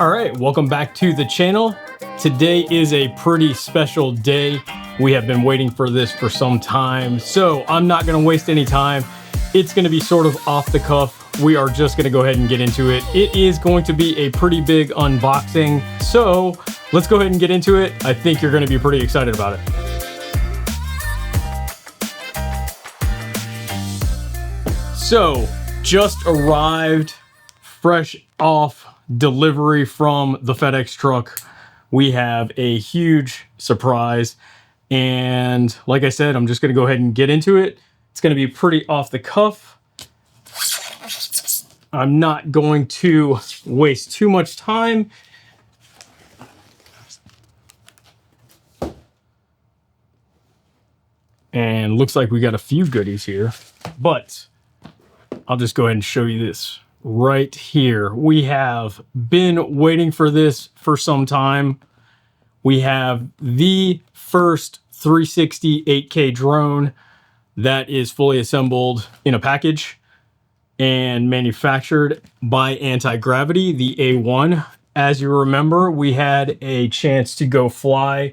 All right, welcome back to the channel. Today is a pretty special day. We have been waiting for this for some time, so I'm not gonna waste any time. It's gonna be sort of off the cuff. We are just gonna go ahead and get into it. It is going to be a pretty big unboxing, so let's go ahead and get into it. I think you're gonna be pretty excited about it. So, just arrived, fresh off delivery from the FedEx truck. We have a huge surprise, and like I said, I'm just going to go ahead and get into it. It's going to be pretty off the cuff. I'm not going to waste too much time. And looks like we got a few goodies here, but I'll just go ahead and show you this right here. We have been waiting for this for some time. We have the first 360 8K drone that is fully assembled in a package and manufactured by Antigravity, the A1. As you remember, we had a chance to go fly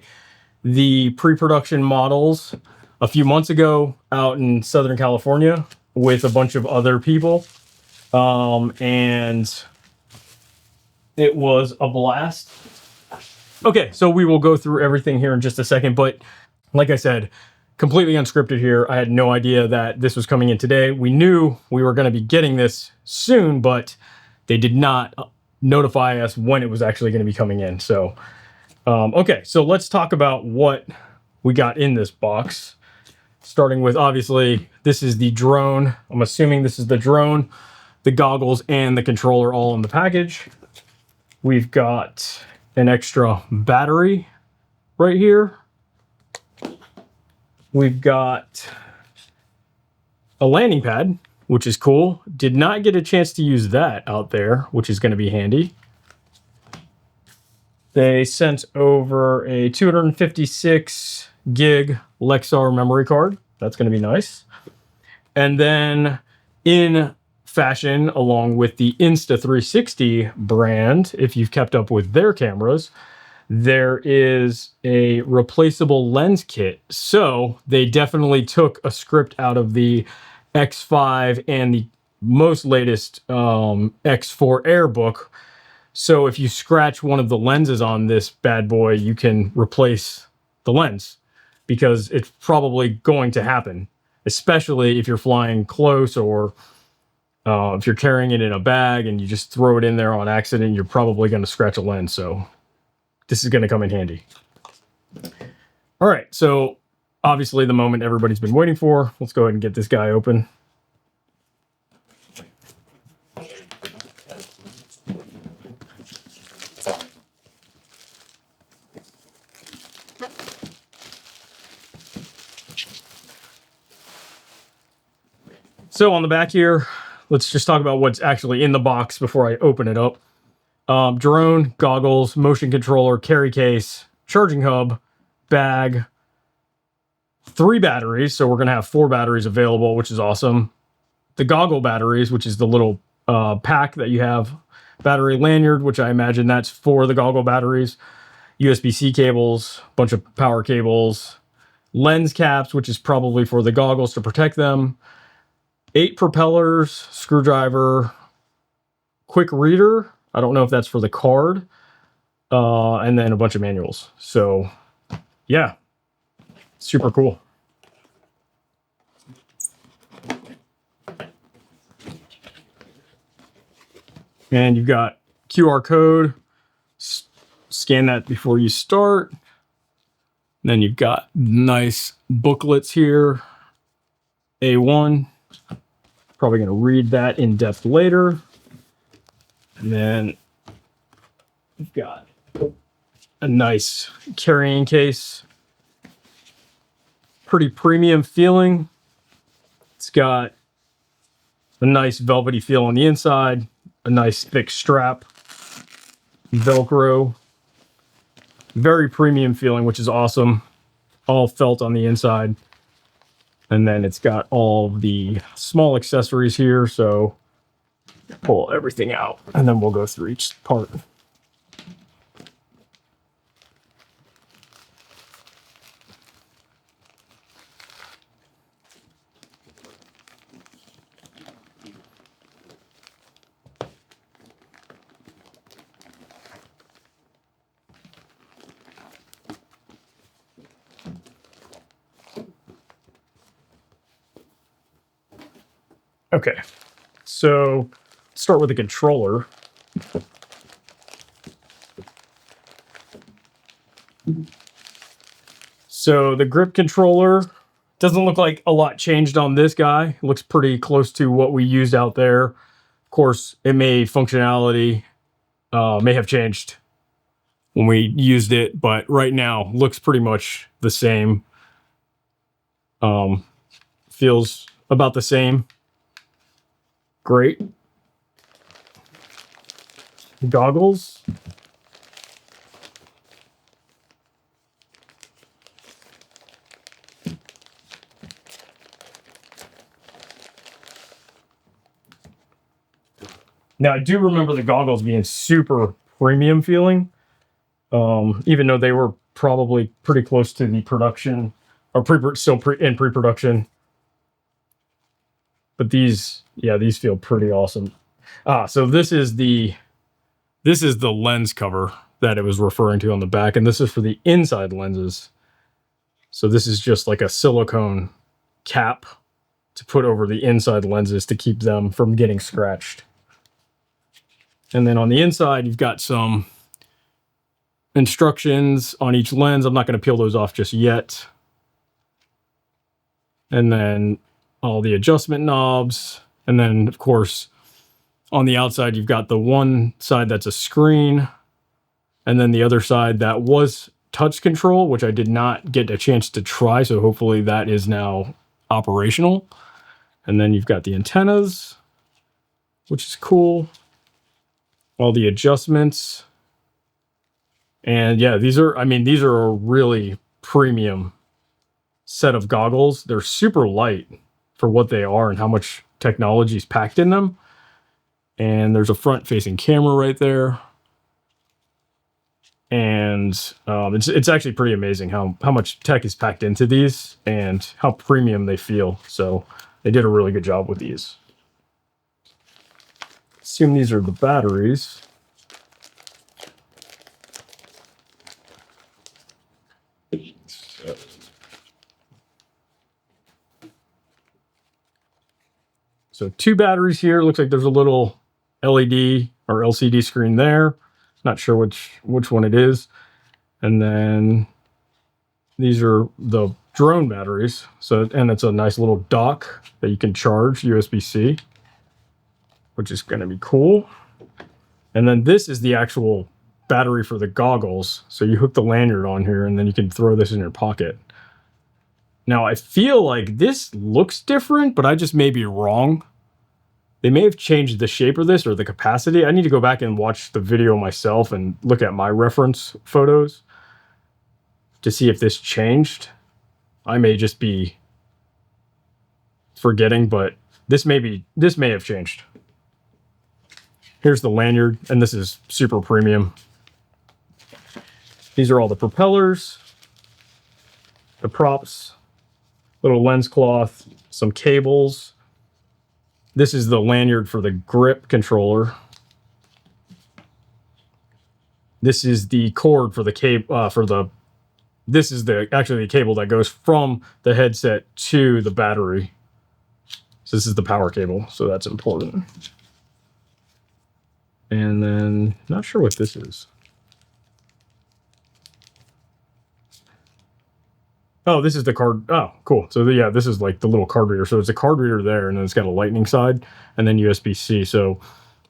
the pre-production models a few months ago out in Southern California with a bunch of other people. And it was a blast. Okay, so we will go through everything here in just a second, but like I said, completely unscripted here. I had no idea that this was coming in today. We knew we were going to be getting this soon, but they did not notify us when it was actually going to be coming in. So, okay, so let's talk about what we got in this box. Starting with, obviously, this is the drone. I'm assuming this is the drone, the goggles, and the controller all in the package. We've got an extra battery right here. We've got a landing pad, which is cool. Did not get a chance to use that out there, which is going to be handy. They sent over a 256 gig Lexar memory card. That's going to be nice. And then in fashion, along with the Insta360 brand, if you've kept up with their cameras, there is a replaceable lens kit. So they definitely took a script out of the X5 and the most latest X4 Air book. So if you scratch one of the lenses on this bad boy, you can replace the lens, because it's probably going to happen, especially if you're flying close, or if you're carrying it in a bag and you just throw it in there on accident, you're probably going to scratch a lens. So this is going to come in handy. All right, so obviously the moment everybody's been waiting for. Let's go ahead and get this guy open. So on the back here, let's just talk about what's actually in the box before I open it up. Drone, goggles, motion controller, carry case, charging hub, bag, 3 batteries. So we're going to have 4 batteries available, which is awesome. The goggle batteries, which is the little pack that you have. Battery lanyard, which I imagine that's for the goggle batteries. USB-C cables, bunch of power cables. Lens caps, which is probably for the goggles to protect them. 8 propellers, screwdriver, quick reader. I don't know if that's for the card. And then a bunch of manuals. So, yeah, super cool. And you've got QR code. Scan that before you start. Then you've got nice booklets here. A1. Probably going to read that in depth later. And then we've got a nice carrying case. Pretty premium feeling. It's got a nice velvety feel on the inside. A nice thick strap. Velcro. Very premium feeling, which is awesome. All felt on the inside. And then it's got all the small accessories here, so pull everything out, and then we'll go through each part. Okay, so let's start with the controller. So the grip controller doesn't look like a lot changed on this guy. It looks pretty close to what we used out there. Of course, it functionality may have changed when we used it, but right now looks pretty much the same. Feels about the same. Great. Goggles. Now, I do remember the goggles being super premium feeling, even though they were probably pretty close to the production, or in pre-production. But these feel pretty awesome. So this is the lens cover that it was referring to on the back, and this is for the inside lenses. So this is just like a silicone cap to put over the inside lenses to keep them from getting scratched. And then on the inside, you've got some instructions on each lens. I'm not going to peel those off just yet. And then all the adjustment knobs. And then, of course, on the outside, you've got the one side that's a screen. And then the other side that was touch control, which I did not get a chance to try. So hopefully that is now operational. And then you've got the antennas, which is cool. All the adjustments. And yeah, these are a really premium set of goggles. They're super light for what they are and how much technology is packed in them. And there's a front-facing camera right there. And it's actually pretty amazing how much tech is packed into these and how premium they feel. So they did a really good job with these. Assume these are the batteries. So 2 batteries here. Looks like there's a little LED or LCD screen there. Not sure which one it is. And then these are the drone batteries. And it's a nice little dock that you can charge USB-C, which is going to be cool. And then this is the actual battery for the goggles. So you hook the lanyard on here and then you can throw this in your pocket. Now I feel like this looks different, but I just may be wrong. They may have changed the shape of this or the capacity. I need to go back and watch the video myself and look at my reference photos to see if this changed. I may just be forgetting, but this may have changed. Here's the lanyard, and this is super premium. These are all the propellers, the props, little lens cloth, some cables. This is the lanyard for the grip controller. This is the cord for the cable this is actually the cable that goes from the headset to the battery. So this is the power cable, so that's important. And then not sure what this is. Oh, this is the card. Oh, cool. So yeah, this is like the little card reader. So it's a card reader there, and then it's got a lightning side and then USB-C. So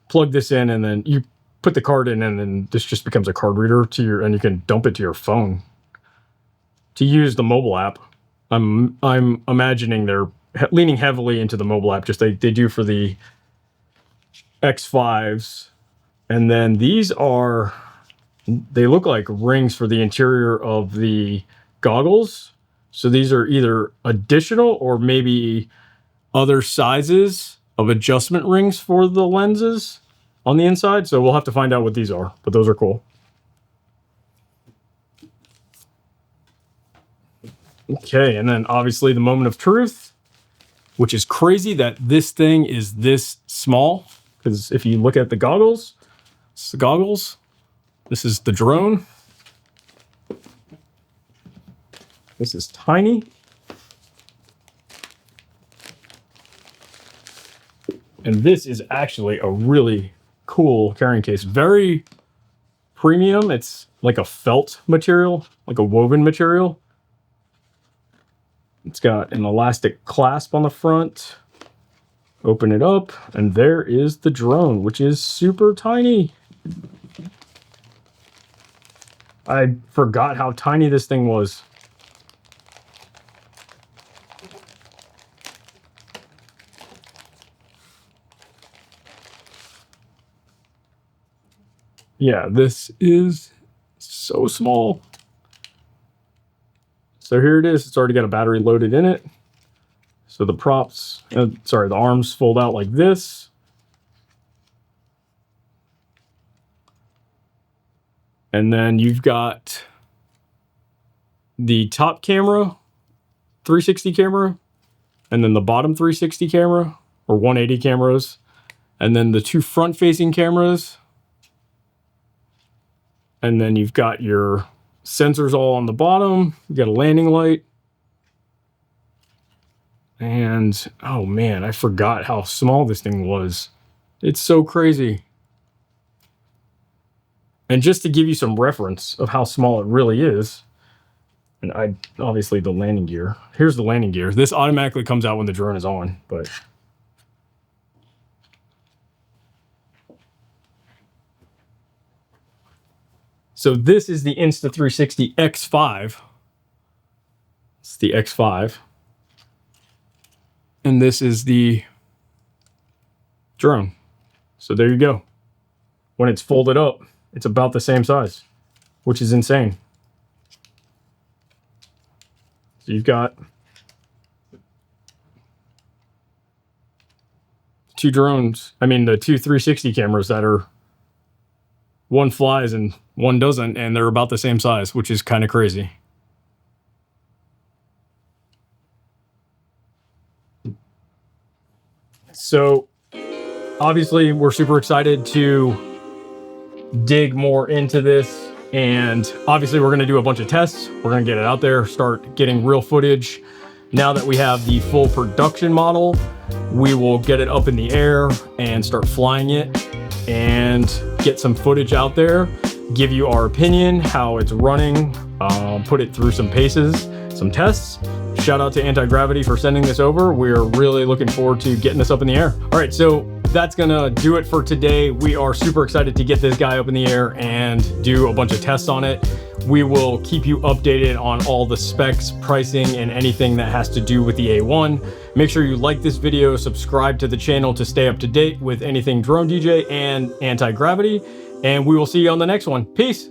plug this in and then you put the card in, and then this just becomes a card reader and you can dump it to your phone to use the mobile app. I'm imagining they're leaning heavily into the mobile app, just they do for the X5s. And then these they look like rings for the interior of the goggles. So these are either additional or maybe other sizes of adjustment rings for the lenses on the inside. So we'll have to find out what these are, but those are cool. Okay, and then obviously the moment of truth, which is crazy that this thing is this small. Because if you look at the goggles, it's the goggles. This is the drone. This is tiny. And this is actually a really cool carrying case. Very premium. It's like a felt material, like a woven material. It's got an elastic clasp on the front. Open it up, and there is the drone, which is super tiny. I forgot how tiny this thing was. Yeah, this is so small. So here it is. It's already got a battery loaded in it. So the props, the arms fold out like this. And then you've got the top camera, 360 camera, and then the bottom 360 camera, or 180 cameras, and then the two front-facing cameras. And then you've got your sensors all on the bottom. You got a landing light. And, oh man, I forgot how small this thing was. It's so crazy. And just to give you some reference of how small it really is, and obviously the landing gear. Here's the landing gear. This automatically comes out when the drone is on, but so this is the Insta360 X5. It's the X5. And this is the drone. So there you go. When it's folded up, it's about the same size, which is insane. So you've got two drones. I mean, the two 360 cameras that are, one flies and one doesn't, and they're about the same size, which is kind of crazy. So obviously we're super excited to dig more into this, and obviously we're going to do a bunch of tests. We're going to get it out there, start getting real footage. Now that we have the full production model, we will get it up in the air and start flying it and get some footage out there, give you our opinion, how it's running, put it through some paces, some tests. Shout out to Antigravity for sending this over. We're really looking forward to getting this up in the air. All right, so that's gonna do it for today. We are super excited to get this guy up in the air and do a bunch of tests on it. We will keep you updated on all the specs, pricing, and anything that has to do with the A1. Make sure you like this video, subscribe to the channel to stay up to date with anything DroneDJ and Antigravity, and we will see you on the next one. Peace.